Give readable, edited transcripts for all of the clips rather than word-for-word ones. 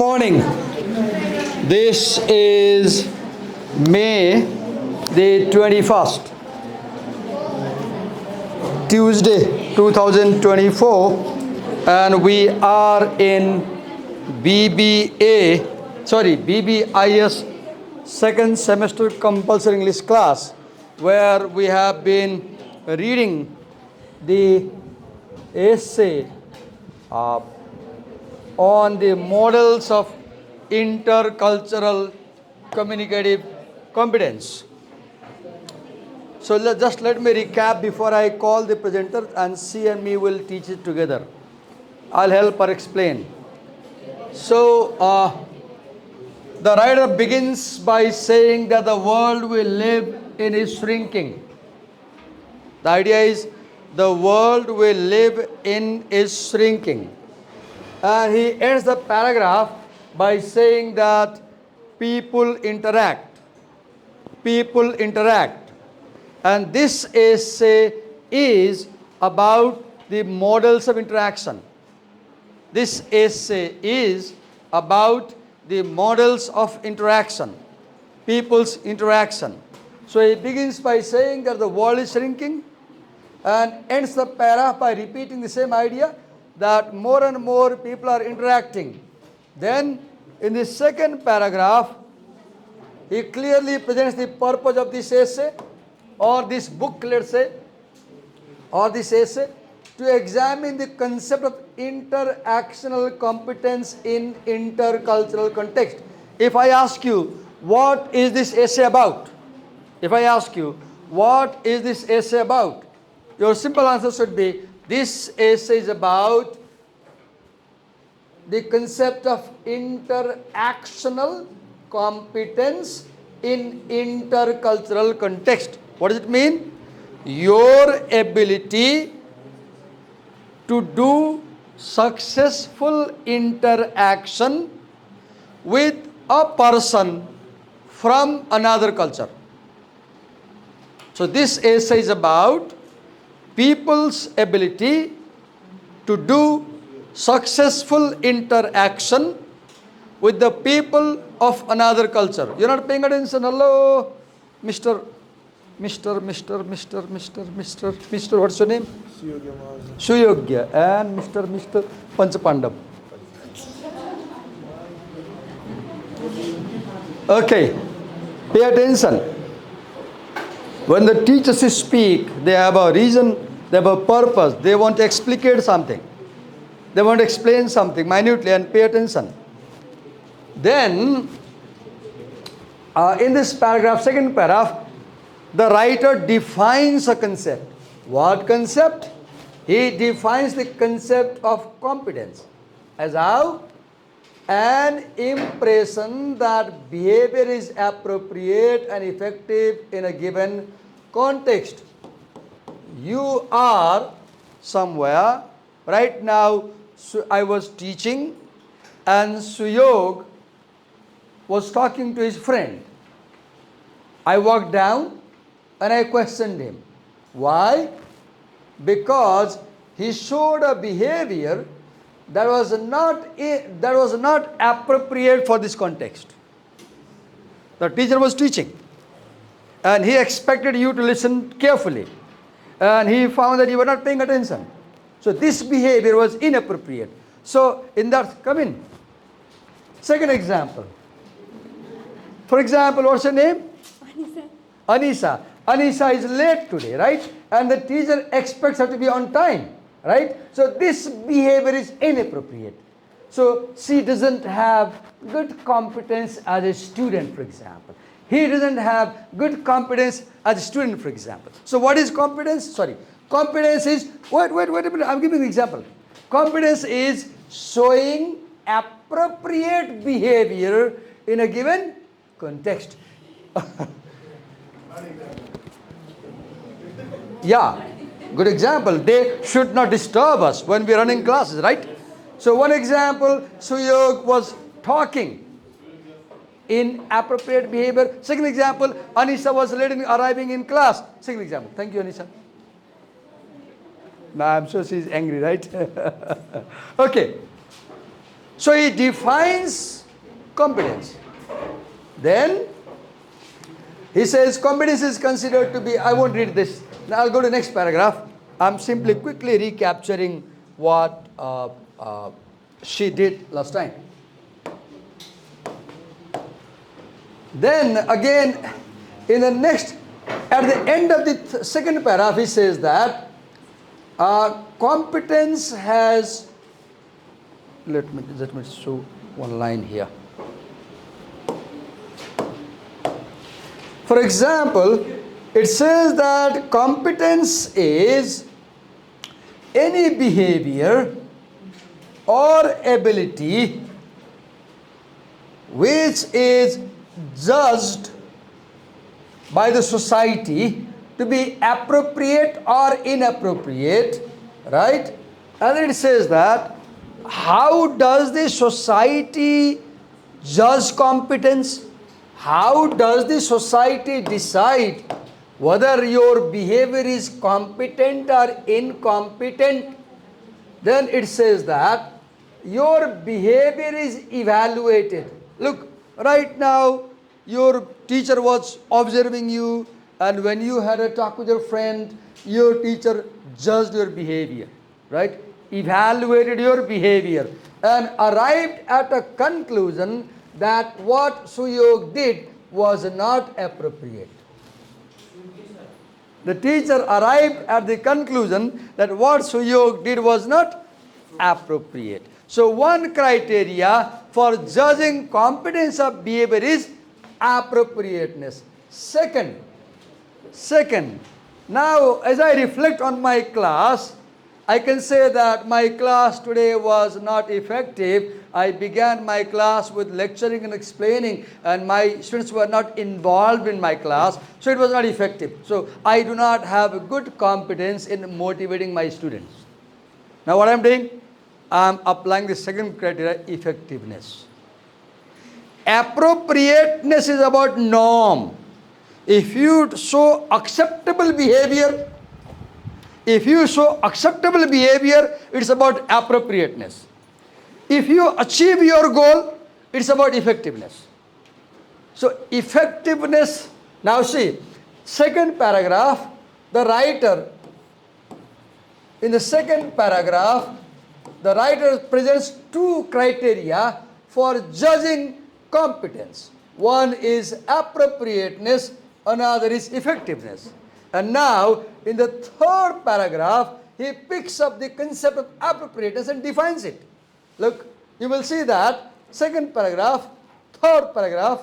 morning. This is May the 21st, Tuesday 2024, and we are in BBIS second semester compulsory English class, where we have been reading the essay on the models of intercultural communicative competence. So just let me recap before I call the presenter, and she and me will teach it together. I'll help her explain. So the writer begins by saying that the world we live in is shrinking. The idea is the world we live in is shrinking. And he ends the paragraph by saying that people interact. People interact. And this essay is about the models of interaction. This essay is about the models of interaction, people's interaction. So he begins by saying that the world is shrinking and ends the paragraph by repeating the same idea that more and more people are interacting. Then in the second paragraph, he clearly presents the purpose of this essay or this book, let's say, or this essay, to examine the concept of interactional competence in intercultural context. If I ask you, what is this essay about? If I ask you, what is this essay about? Your simple answer should be, this essay is about the concept of interactional competence in intercultural context. What does it mean? Your ability to do successful interaction with a person from another culture. So this essay is about people's ability to do successful interaction with the people of another culture. You're not paying attention. Hello, Mr. What's your name? Suyogya. And Mr. Panchapandam. Okay, pay attention. When the teachers speak, they have a reason, they have a purpose, they want to explicate something. They want to explain something minutely, and pay attention. Then, in this paragraph, second paragraph, the writer defines a concept. What concept? He defines the concept of competence as how? An impression that behavior is appropriate and effective in a given context. You are somewhere. Right now, I was teaching, and Suyog was talking to his friend. I walked down and I questioned him. Why? Because he showed a behavior that was not appropriate for this context. The teacher was teaching, and he expected you to listen carefully, and he found that you were not paying attention. So this behavior was inappropriate. So in that, come in. Second example. For example, what's your name? Anisa. Anisa is late today, right? And the teacher expects her to be on time, right? So this behavior is inappropriate. So she doesn't have good competence as a student, for example. He doesn't have good competence as a student, for example. So what is competence? Competence is, wait a minute, I'm giving an example. Competence is showing appropriate behavior in a given context. Yeah, good example. They should not disturb us when we are running classes, right? So one example, Suyog was talking in appropriate behavior. Second example, Anisa was late in arriving in class. Second example. Thank you, Anisa. Now I'm sure she's angry, right? Okay. So he defines competence. Then he says competence is considered to be, I won't read this. Now I'll go to the next paragraph. I'm simply quickly recapturing what she did last time. Then again, in the next, at the end of the second paragraph, he says that competence has, let me show one line here. For example, it says that competence is any behavior or ability which is judged by the society to be appropriate or inappropriate, right? And then it says that how does the society judge competence? How does the society decide whether your behavior is competent or incompetent? Then it says that your behavior is evaluated. Look, right now your teacher was observing you, and when you had a talk with your friend, your teacher judged your behavior, right? Evaluated your behavior and arrived at a conclusion that what Suyog did was not appropriate. The teacher arrived at the conclusion that what Suyog did was not appropriate. So one criteria for judging competence of behavior is appropriateness. Second, now as I reflect on my class, I can say that my class today was not effective. I began my class with lecturing and explaining, and my students were not involved in my class, so it was not effective. So I do not have a good competence in motivating my students. Now what I'm doing? I'm applying the second criteria, effectiveness. Appropriateness is about norm. If you show acceptable behavior, it's about appropriateness. If you achieve your goal, it's about effectiveness. So effectiveness, now see, second paragraph, the writer, in the second paragraph, the writer presents two criteria for judging competence. One is appropriateness, another is effectiveness. And now, in the third paragraph, he picks up the concept of appropriateness and defines it. Look, you will see that second paragraph, third paragraph,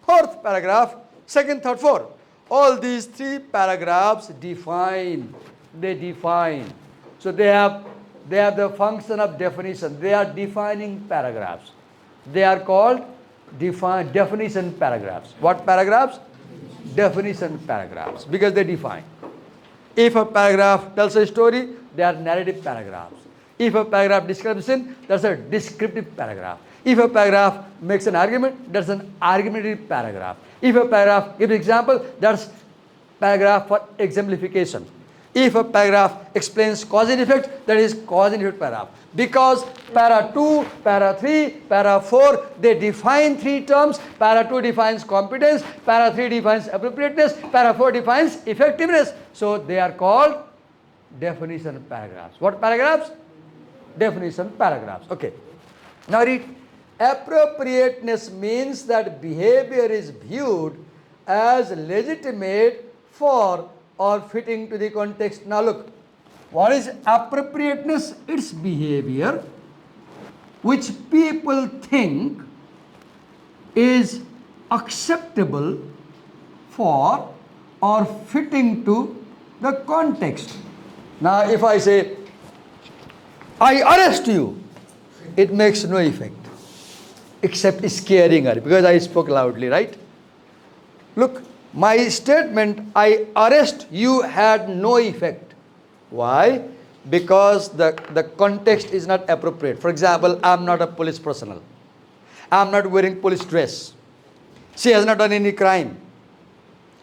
fourth paragraph, second, third, fourth. All these three paragraphs define. They define. So they have the function of definition. They are defining paragraphs. They are called definition paragraphs. What paragraphs? Definition paragraphs, because they define. If a paragraph tells a story, they are narrative paragraphs. If a paragraph describes sin, that's a descriptive paragraph. If a paragraph makes an argument, that's an argumentative paragraph. If a paragraph gives an example, that's paragraph for exemplification. If a paragraph explains cause and effect, that is cause and effect paragraph. Because para 2, para 3, para 4, they define three terms. Para 2 defines competence, para 3 defines appropriateness, para 4 defines effectiveness. So they are called definition paragraphs. What paragraphs? Definition paragraphs. Okay. Now read. Appropriateness means that behavior is viewed as legitimate for or fitting to the context. Now look, what is appropriateness? It's behavior which people think is acceptable for or fitting to the context. Now if I say, I arrest you, it makes no effect except scaring her, because I spoke loudly, right? Look, my statement, I arrest you, had no effect. Why? Because the context is not appropriate. For example, I'm not a police personnel. I'm not wearing police dress. She has not done any crime.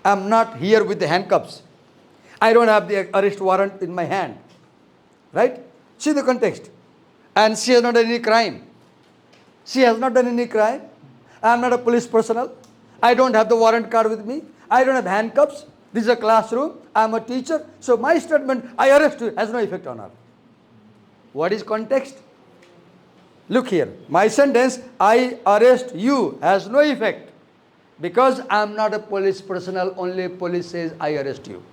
I'm not here with the handcuffs. I don't have the arrest warrant in my hand. Right? See the context. And she has not done any crime. She has not done any crime. I am not a police personnel. I don't have the warrant card with me. I don't have handcuffs. This is a classroom. I am a teacher. So my statement, I arrest you, has no effect on her. What is context? Look here. My sentence, I arrest you, has no effect. Because I am not a police personnel, only police says I arrest you.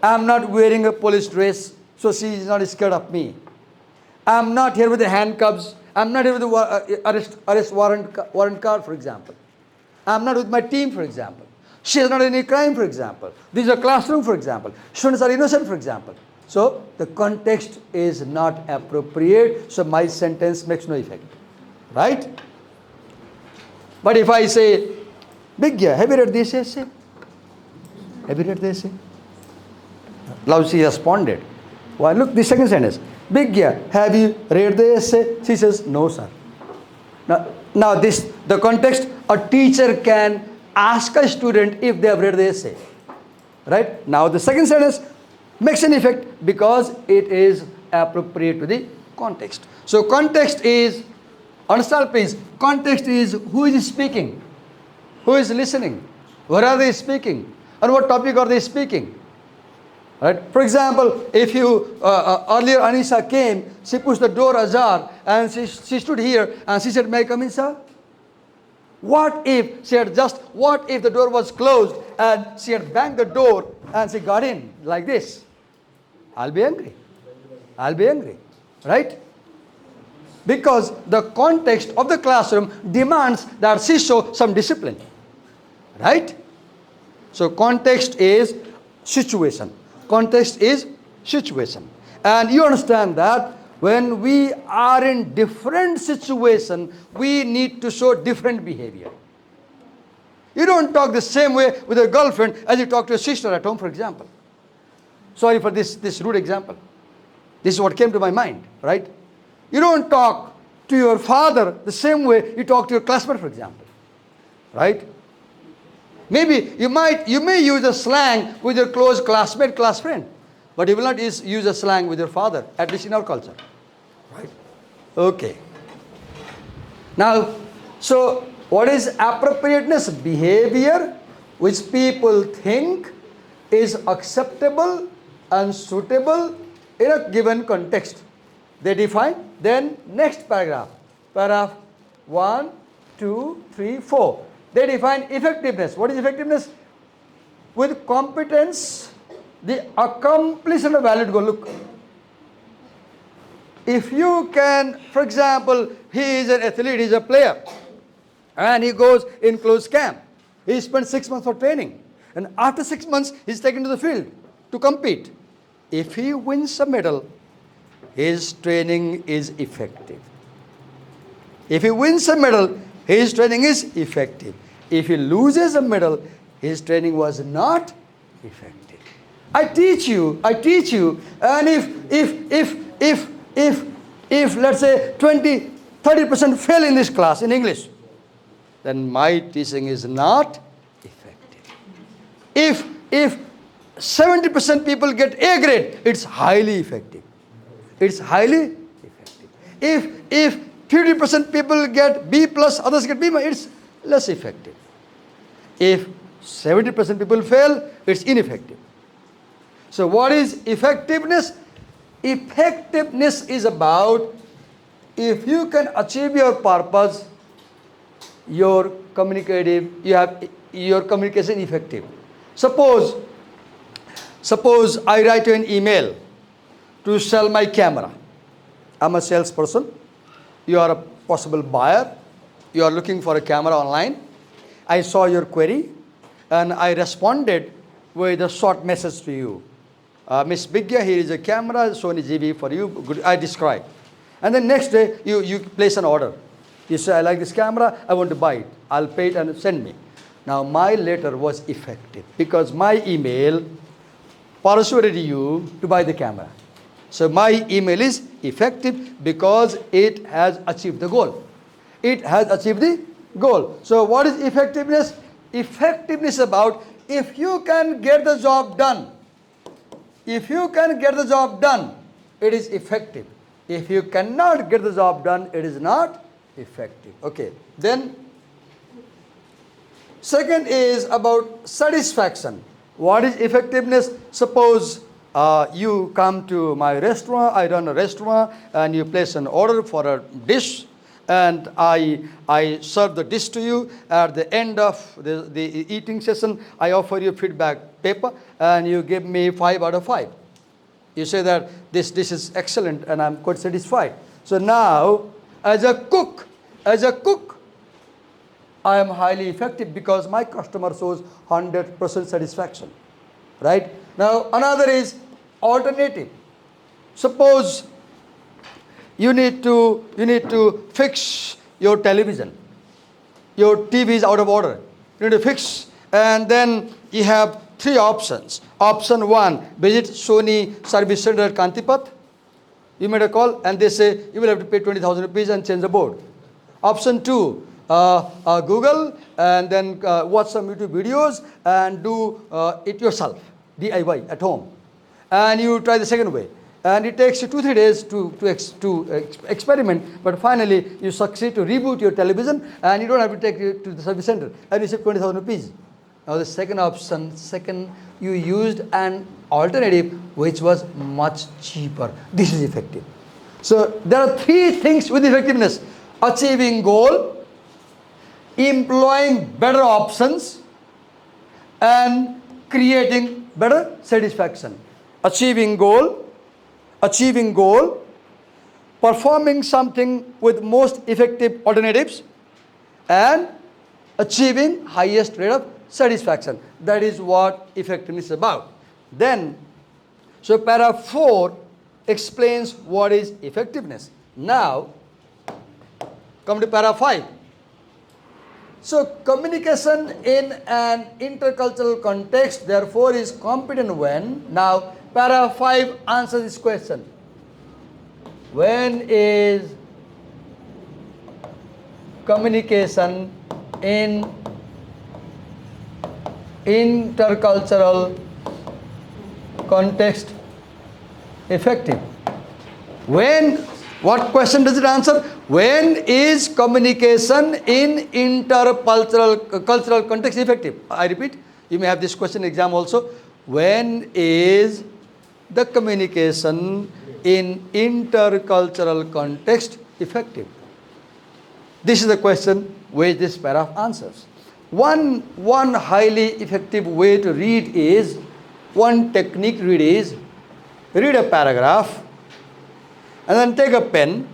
I am not wearing a police dress, so she is not scared of me. I am not here with the handcuffs. I am not here with the arrest warrant card, for example. I am not with my team, for example. She has not any crime, for example. This is a classroom, for example. Students are innocent, for example. So the context is not appropriate, so my sentence makes no effect. Right? But if I say, Bigya, have you read this essay? Have you read this essay? Now she responded. Well, look, the second sentence. Bigya, have you read the essay? She says, no, sir. Now the context, a teacher can ask a student if they have read the essay. Right? Now the second sentence makes an effect because it is appropriate to the context. So context is, understand please, context is who is speaking, who is listening, where are they speaking, and what topic are they speaking. Right? For example, if you, earlier Anisha came, she pushed the door ajar and she stood here and she said, may I come in, sir? What if the door was closed and she had banged the door and she got in like this? I'll be angry. I'll be angry. Right? Because the context of the classroom demands that she show some discipline. Right? So context is situation. Context is situation. And you understand that when we are in different situation, we need to show different behavior. You don't talk the same way with your girlfriend as you talk to your sister at home, for example. Sorry for this rude example. This is what came to my mind, right? You don't talk to your father the same way you talk to your classmate, for example. Right? Maybe you may use a slang with your close classmate, class friend, but you will not use a slang with your father, at least in our culture. Right? Okay. Now, so what is appropriateness? Behavior which people think is acceptable and suitable in a given context. They define. Then next paragraph. Paragraph 1, 2, 3, 4. They define effectiveness. What is effectiveness? With competence, the accomplished and a valid goal. Look, if you can, for example, he is an athlete, he is a player, and he goes in close camp. He spends 6 months for training. And after 6 months, he is taken to the field to compete. If he wins a medal, his training is effective. If he wins a medal, his training is effective. If he loses a medal, his training was not effective. I teach you, and if let's say 20-30% fail in this class in English, then my teaching is not effective. If 70% people get A grade, it's highly effective. It's highly effective. If 50% people get B plus, others get B minus, it's less effective. If 70% people fail, it's ineffective. So what is effectiveness? Effectiveness is about if you can achieve your purpose, your communication effective. Suppose I write you an email to sell my camera. I'm a salesperson. You are a possible buyer. You are looking for a camera online. I saw your query and I responded with a short message to you. Miss Bigya, here is a camera, Sony GB for you. Good, I describe. And then next day, you place an order. You say, I like this camera, I want to buy it. I'll pay it and send me. Now, my letter was effective because my email persuaded you to buy the camera. So my email is effective because it has achieved the goal. It has achieved the goal. So what is effectiveness? Effectiveness about if you can get the job done. If you can get the job done, it is effective. If you cannot get the job done, it is not effective. Okay. Then Second is about satisfaction. What is effectiveness? Suppose you come to my restaurant, I run a restaurant, and you place an order for a dish, and I serve the dish to you. At the end of the eating session, I offer you feedback paper, and you give me 5 out of 5. You say that this dish is excellent, and I'm quite satisfied. So now, as a cook, I am highly effective because my customer shows 100% satisfaction. Right? Now, another is alternative. Suppose you need to fix your television. Your TV is out of order. You need to fix, and then you have 3 options. Option 1, visit Sony Service Center at Kantipat. You made a call, and they say you will have to pay 20,000 rupees and change the board. Option 2, Google, and then watch some YouTube videos and do it yourself, DIY at home. And you try the second way. And it takes you 2-3 days to experiment, but finally you succeed to reboot your television, and you don't have to take it to the service center, and you save 20,000 rupees. Now the second option, you used an alternative which was much cheaper. This is effective. So there are 3 things with effectiveness: achieving goal, employing better options, and creating better satisfaction. Achieving goal, performing something with most effective alternatives, and achieving highest rate of satisfaction. That is what effectiveness is about. Then, so para 4 explains what is effectiveness. Now, come to para 5. So, communication in an intercultural context, therefore, is competent when. Now, para 5 answers this question. When is communication in intercultural context effective? When? What question does it answer? When is communication in intercultural context effective? I repeat, you may have this question in exam also. When is the communication in intercultural context effective? This is the question which this paragraph answers. One highly effective way to read is, one technique to read is, read a paragraph and then take a pen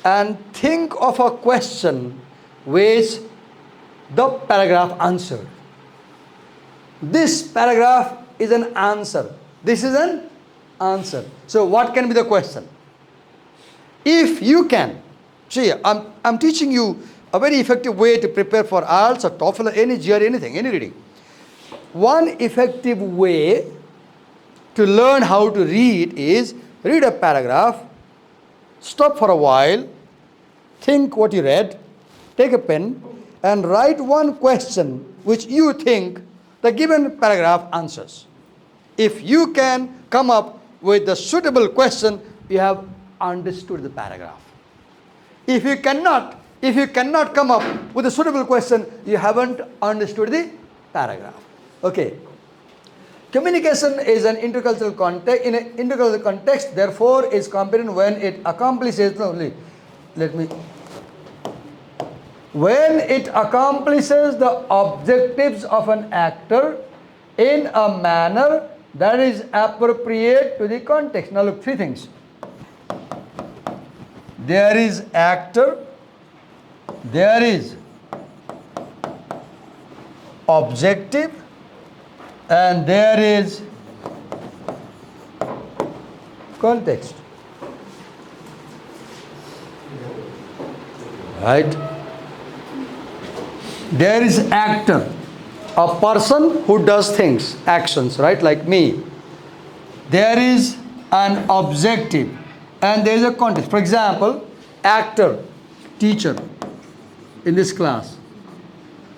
and think of a question which the paragraph answered. This paragraph is an answer. This is an answer. So what can be the question? If you can, see, I'm teaching you a very effective way to prepare for IELTS or TOEFL or any GRE, anything, any reading. One effective way to learn how to read is read a paragraph, stop for a while, think what you read, take a pen and write one question which you think the given paragraph answers. If you can come up with the suitable question, you have understood the paragraph. If you cannot come up with a suitable question, you haven't understood the paragraph. Okay. Communication is an intercultural context. In an intercultural context, therefore, is competent when it accomplishes. When it accomplishes the objectives of an actor in a manner that is appropriate to the context. Now look, 3 things. There is actor, there is objective, and there is context. Right? There is actor, a person who does things, actions, right, like me. There is an objective and there is a context. For example, actor, teacher in this class.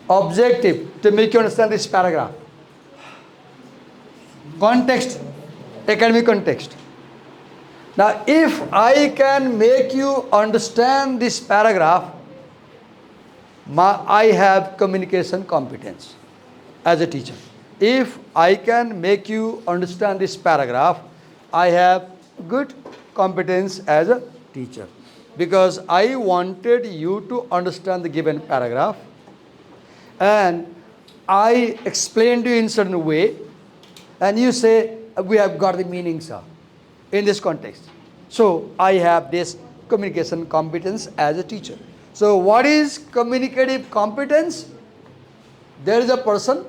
Objective, to make you understand this paragraph. Context, academic context. Now, if I can make you understand this paragraph, I have communication competence as a teacher. If I can make you understand this paragraph, I have good competence as a teacher. Because I wanted you to understand the given paragraph, and I explained to you in certain way, and you say, we have got the meaning, sir, in this context. So I have this communication competence as a teacher. So what is communicative competence? There is a person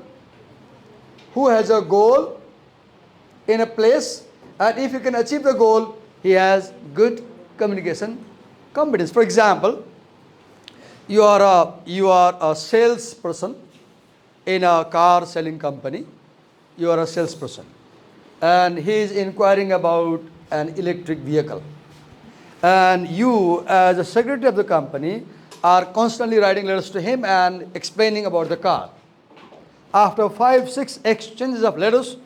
who has a goal in a place, and if he can achieve the goal, he has good communication competence. For example, you are a salesperson in a car selling company. You are a salesperson, and he is inquiring about an electric vehicle, and you as a secretary of the company are constantly writing letters to him and explaining about the car. After 5-6 exchanges of letters,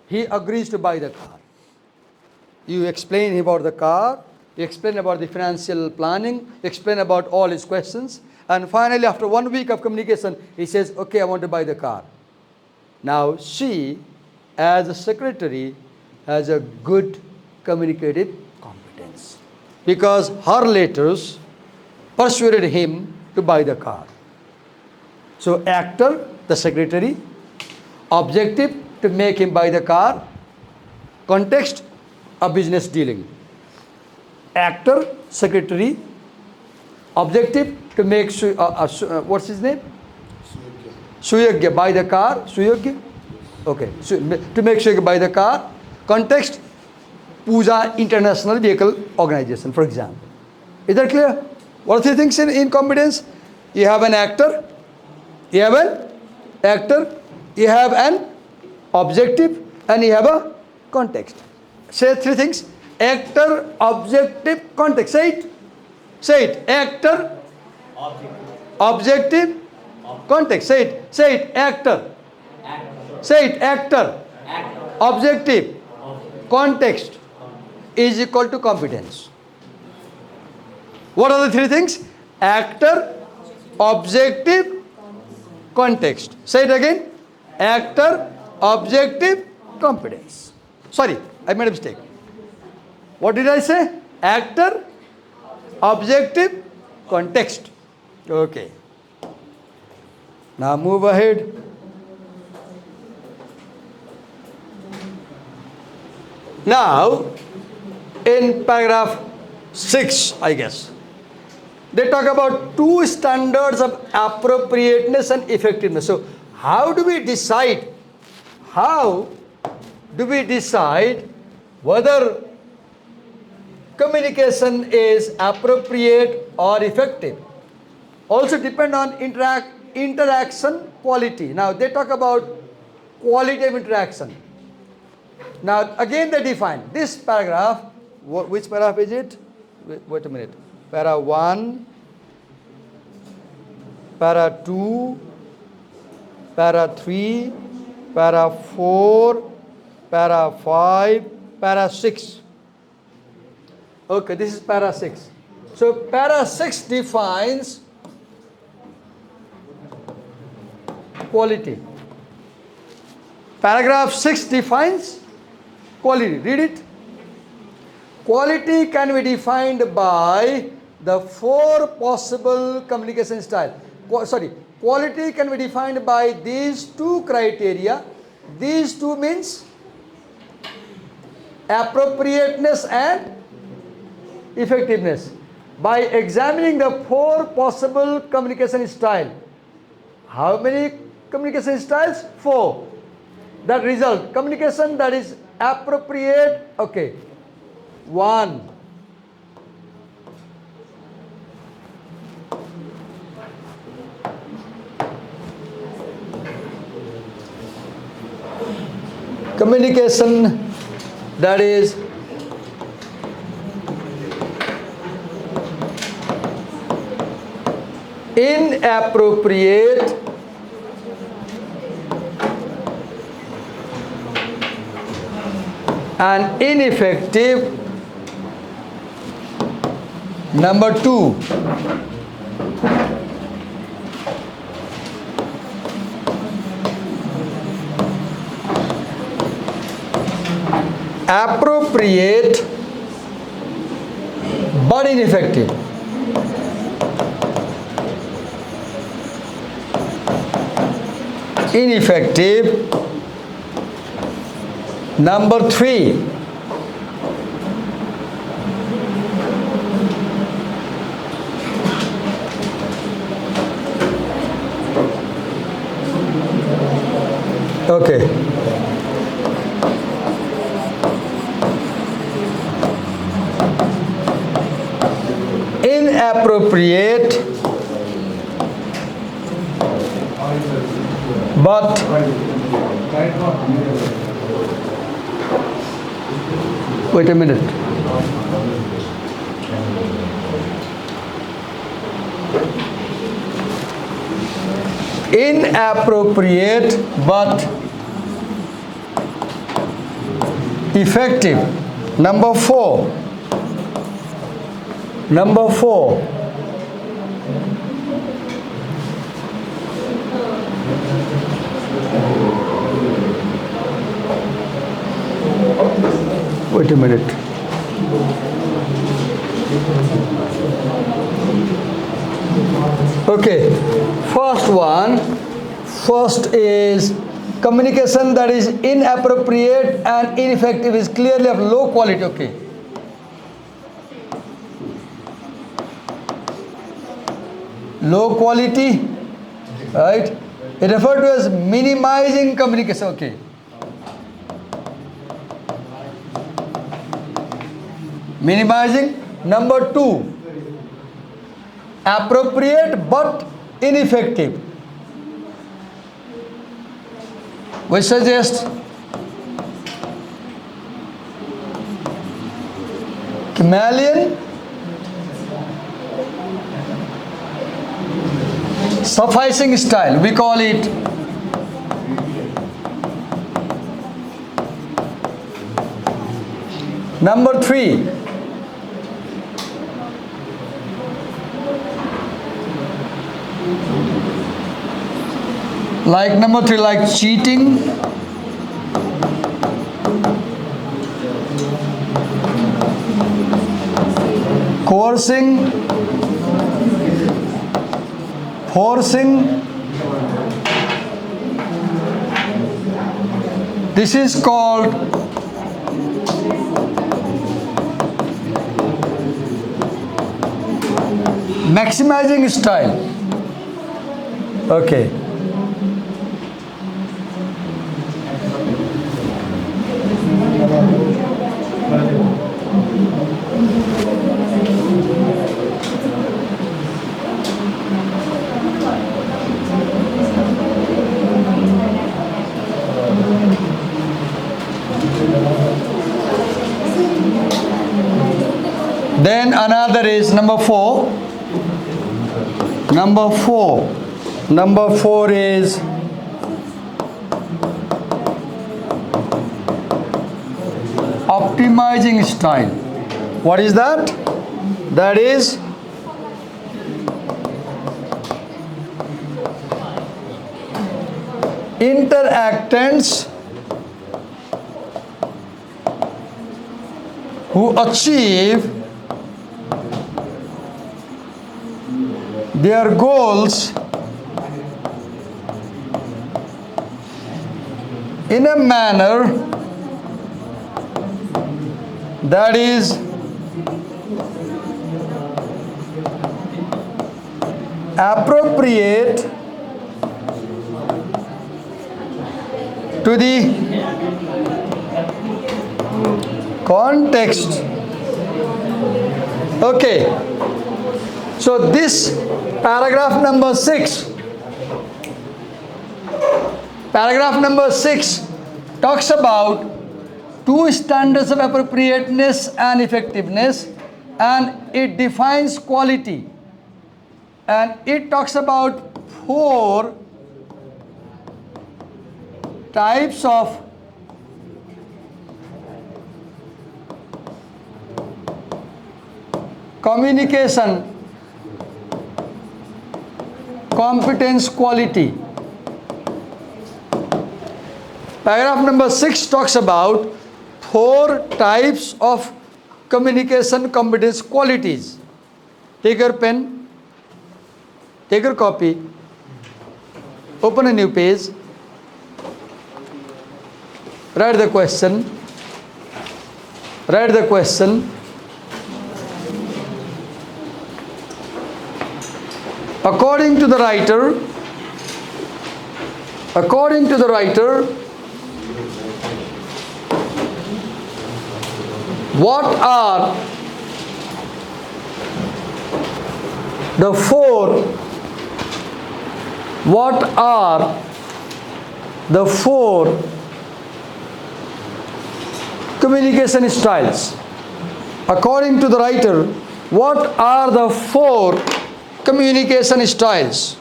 he agrees to buy the car. You explain about the car, you explain about the financial planning, you explain about all his questions, and finally after 1 week of communication, he says, okay, I want to buy the car. Now she, as a secretary, has a good communicative competence, because her letters persuaded him to buy the car. So actor, the secretary, objective to make him buy the car, context, a business dealing. Actor, secretary, objective to make what's his name? Suyogya, buy the car. Suyogya? Okay. So, to make sure you buy the car. Context, Puja International Vehicle Organization, for example. Is that clear? What are three things in competence? You have an actor, you have an actor, you have an objective, and you have a context. Say three things. Actor, objective, context. Say it. Say it. Actor, objective, context. Say it. Say it. Actor. Say it. Actor, objective, context is equal to competence. What are the three things? Actor, objective, context. Say it again. Actor, objective, competence. Sorry, I made a mistake. What did I say? Actor, objective, context. Okay. Now move ahead. Now, in paragraph 6, I guess, they talk about two standards of appropriateness and effectiveness. So, how do we decide? How do we decide whether communication is appropriate or effective? Also depend on interaction quality. Now, they talk about quality of interaction. Now, again they define this paragraph. Which paragraph is it? Wait a minute. Para 1, para 2, para 3, para 4, para 5, para 6. Okay, this is para 6. So, para 6 defines quality. Paragraph 6 defines quality. Read it. Quality can be defined by the 4 possible communication styles. Quality can be defined by these 2 criteria. These 2 means appropriateness and effectiveness. By examining the 4 possible communication styles. How many communication styles? 4. That result, communication that is appropriate, okay. 1. Communication that is inappropriate and ineffective. Number 2, appropriate but ineffective. Ineffective. Number 3. Okay. Inappropriate but wait a minute. Inappropriate but effective. Number 4. Number 4. Wait a minute. Okay. First is communication that is inappropriate and ineffective is clearly of low quality. Okay. Low quality, right? It referred to as minimizing communication. Okay. Minimizing. Number 2, appropriate but ineffective. We suggest chameleon, sufficing style. We call it number 3. Like number 3, like cheating, coercing, forcing. This is called maximizing style. Okay. Then another is number 4. Number 4 is optimizing style. What is that? That is interactants who achieve their goals in a manner that is appropriate to the context. Okay, so this paragraph number 6 talks about 2 standards of appropriateness and effectiveness, and it defines quality, and it talks about 4 types of communication competence quality. Paragraph number 6 talks about 4 types of communication competence qualities. Take your pen, take your copy, open a new page, write the question. According to the writer, what are the four communication styles? According to the writer, what are the 4 communication styles?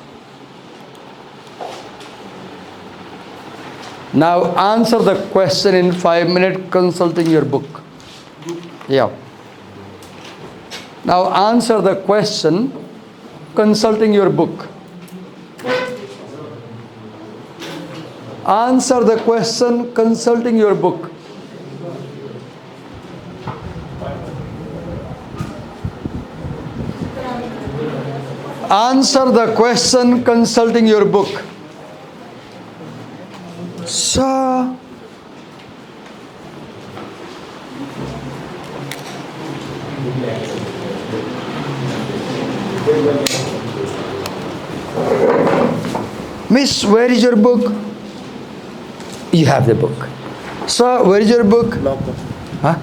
Now answer the question in 5 minutes consulting your book. Yeah. Now answer the question consulting your book. Answer the question consulting your book. Answer the question consulting your book. Sir, Miss, where is your book? You have the book. Sir, where is your book? Locker. Huh?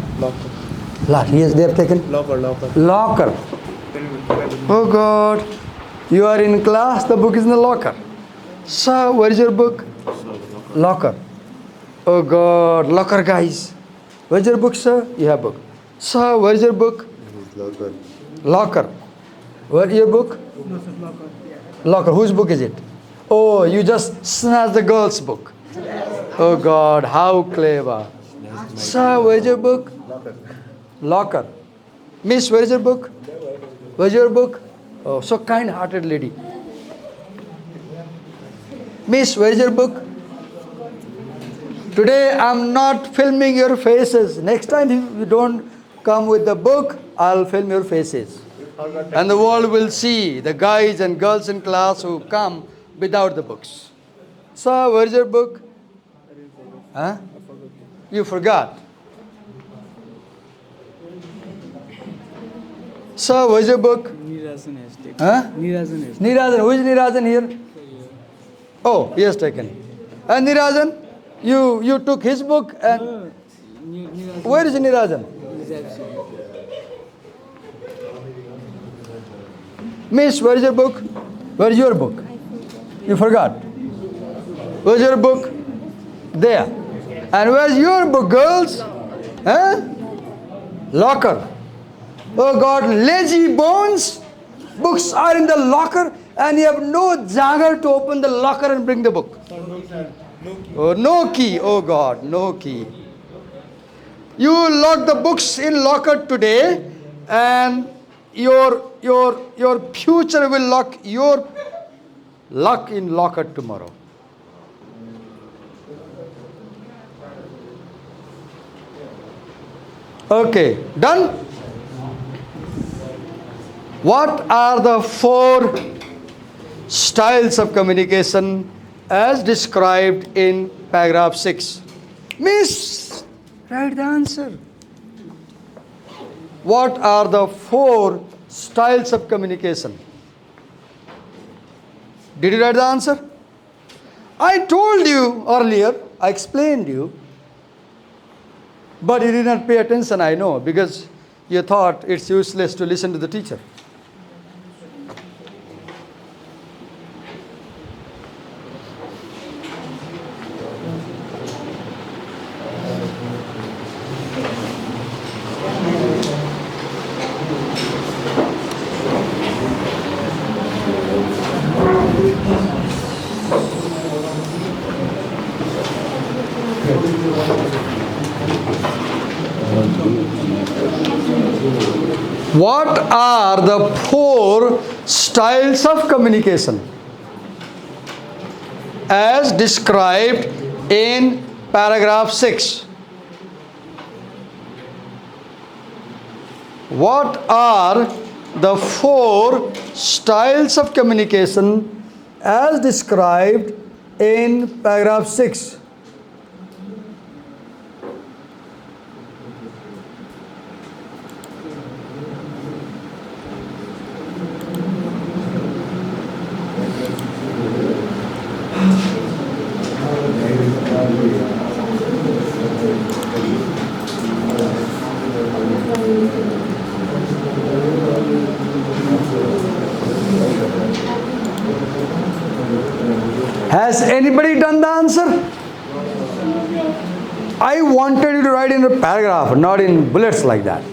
Locker. Yes, they have taken. Locker. Oh God. You are in class, the book is in the locker. Sir, where is your book? Locker. Oh God, locker guys. Where's your book, sir? You have book. Sir, where is your book? Locker. Where is your book? Locker. Whose book is it? Oh, you just snatched the girl's book. Oh God, how clever. Sir, where's your book? Locker. Miss, where is your book? Where's your book? Oh, so kind-hearted lady. Miss, where is your book? Today I'm not filming your faces. Next time if you don't come with the book, I'll film your faces. And the world will see the guys and girls in class who come without the books. Sir, where is your book? Huh? You forgot. Sir, where's your book? Nirajan has taken. Huh? Nirajan. Who is Nirajan here? Oh, he has taken. And Nirajan, you took his book and where is Nirajan? Miss, where is your book? Where is your book? You forgot. Where's your book? There. And where's your book, girls? Huh? Locker. Oh God, lazy bones. Books are in the locker and you have no jagger to open the locker and bring the book. Oh, no key. Oh God, no key. You lock the books in locker today and your future will lock your luck in locker tomorrow. Okay, done? What are the 4 styles of communication as described in paragraph 6? Miss, write the answer. What are the 4 styles of communication? Did you write the answer? I told you earlier, I explained you, but you did not pay attention, I know, because you thought it's useless to listen to the teacher. What are the 4 styles of communication as described in paragraph 6? What are the four styles of communication as described in paragraph 6? Has anybody done the answer? I wanted you to write in a paragraph, not in bullets like that.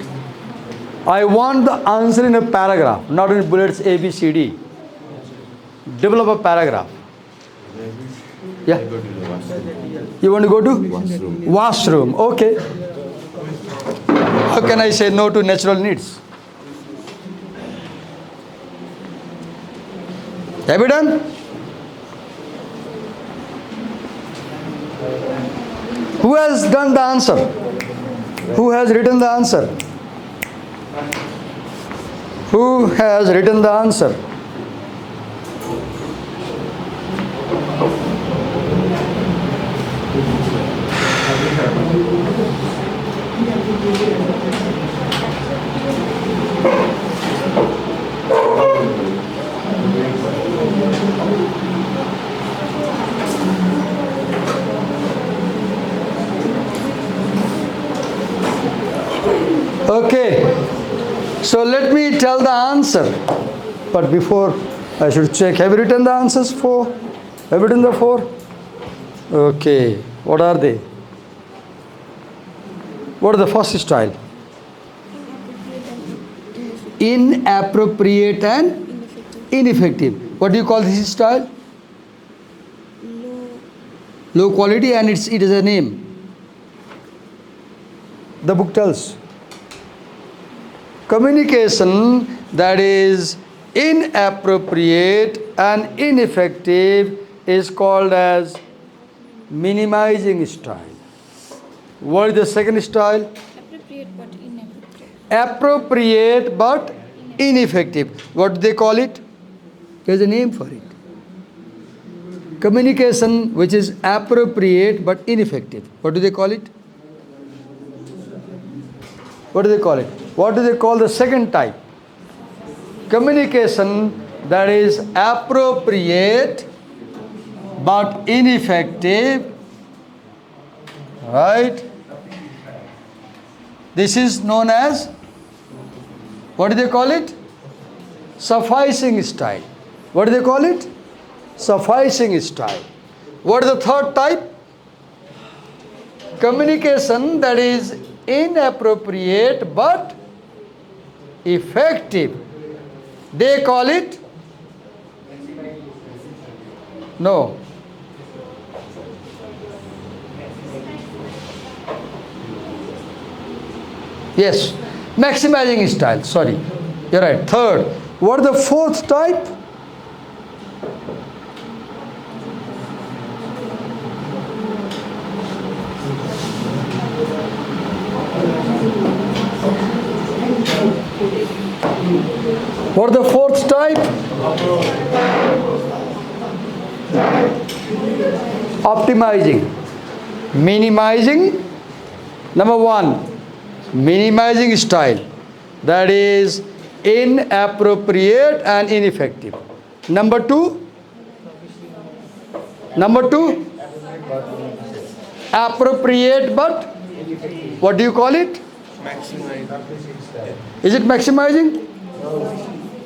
I want the answer in a paragraph, not in bullets A, B, C, D. Develop a paragraph. Yeah. You want to go to? Washroom. Washroom. Okay. How can I say no to natural needs? Have you done? Who has done the answer? Who has written the answer? Who has written the answer? Okay, so let me tell the answer. But before, I should check. Have you written the answers for? Have you written the four? Okay, what are they? What is the first style? Inappropriate and ineffective. What do you call this style? Low quality, and it is a name. The book tells. Communication that is inappropriate and ineffective is called as minimizing style. What is the second style? Appropriate but inappropriate. Appropriate but ineffective. What do they call it? There is a name for it. Communication which is appropriate but ineffective. What do they call it? What do they call it? What do they call the second type? Communication that is appropriate but ineffective. Right? This is known as, what do they call it? Sufficing style. What do they call it? Sufficing style. What is the third type? Communication that is inappropriate but effective. They call it? No. Yes, maximizing style. Sorry, you're right. Third. What is the fourth type? What is the fourth type? Optimizing. Minimizing. Number one, minimizing style. That is inappropriate and ineffective. Number two, appropriate but, what do you call it? Is it maximizing?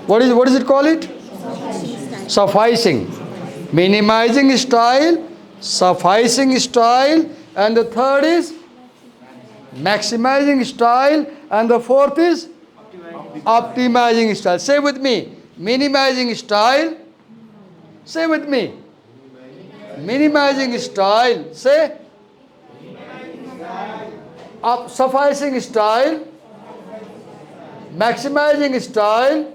What is it called it? Sufficing. Minimizing style, sufficing style, and the third is maximizing style, and the fourth is optimizing style. Say with me, minimizing style. Say with me, minimizing style. Say sufficing style, maximizing style,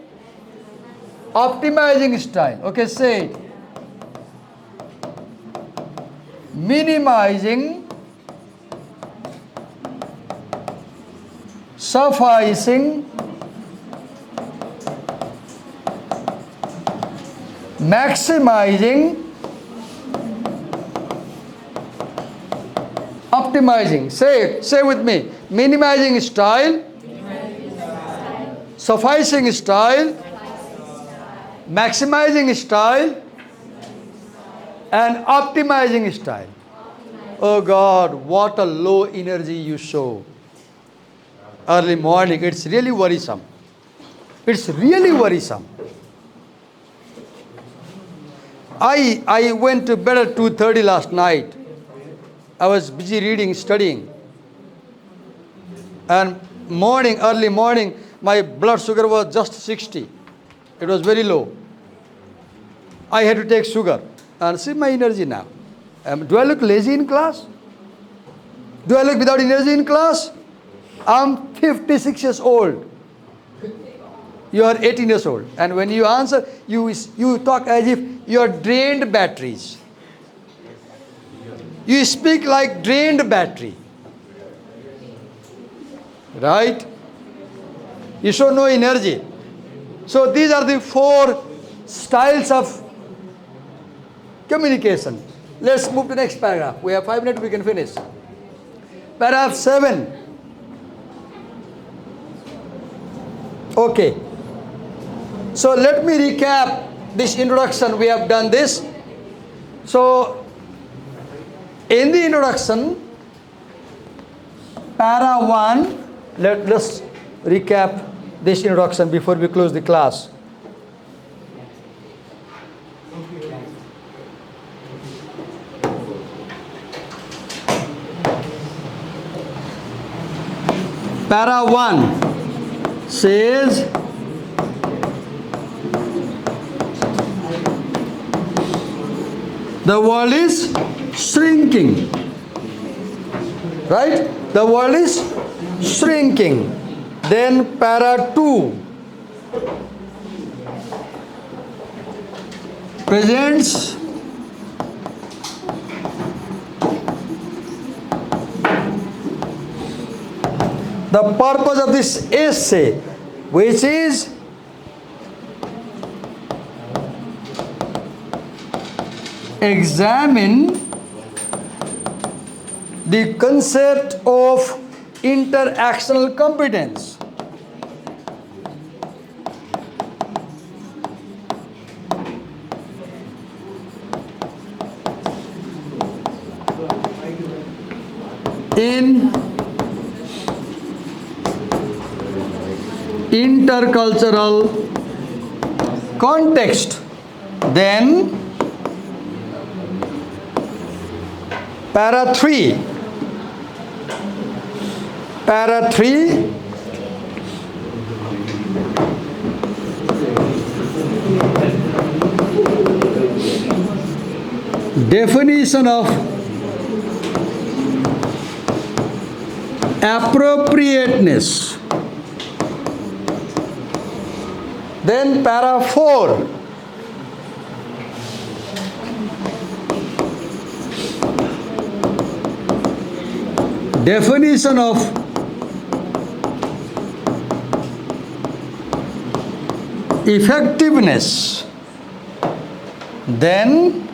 optimizing style. Okay, say it. Minimizing sufficing, maximizing, optimizing. Say with me. Minimizing style, sufficing style, maximizing style, and optimizing style. Oh God, what a low energy you show. Early morning, it's really worrisome. It's really worrisome. I went to bed at 2:30 last night. I was busy reading, studying. And early morning, my blood sugar was just 60. It was very low. I had to take sugar. And see my energy now. Do I look lazy in class? Do I look without energy in class? I'm 56 years old. You are 18 years old. And when you answer, you talk as if you are drained batteries. You speak like drained battery. Right? You show no energy. So these are the 4 styles of communication. Let's move to the next paragraph. We have 5 minutes, we can finish. Paragraph 7. Okay. So let me recap this introduction. We have done this. So in the introduction, para 1, let's recap this introduction before we close the class. Para 1 says, the world is shrinking. Right? The world is shrinking. Then para 2 presents the purpose of this essay, which is examine the concept of interactional competence. In intercultural context. Then para 3 definition of appropriateness. Then para 4 definition of effectiveness. Then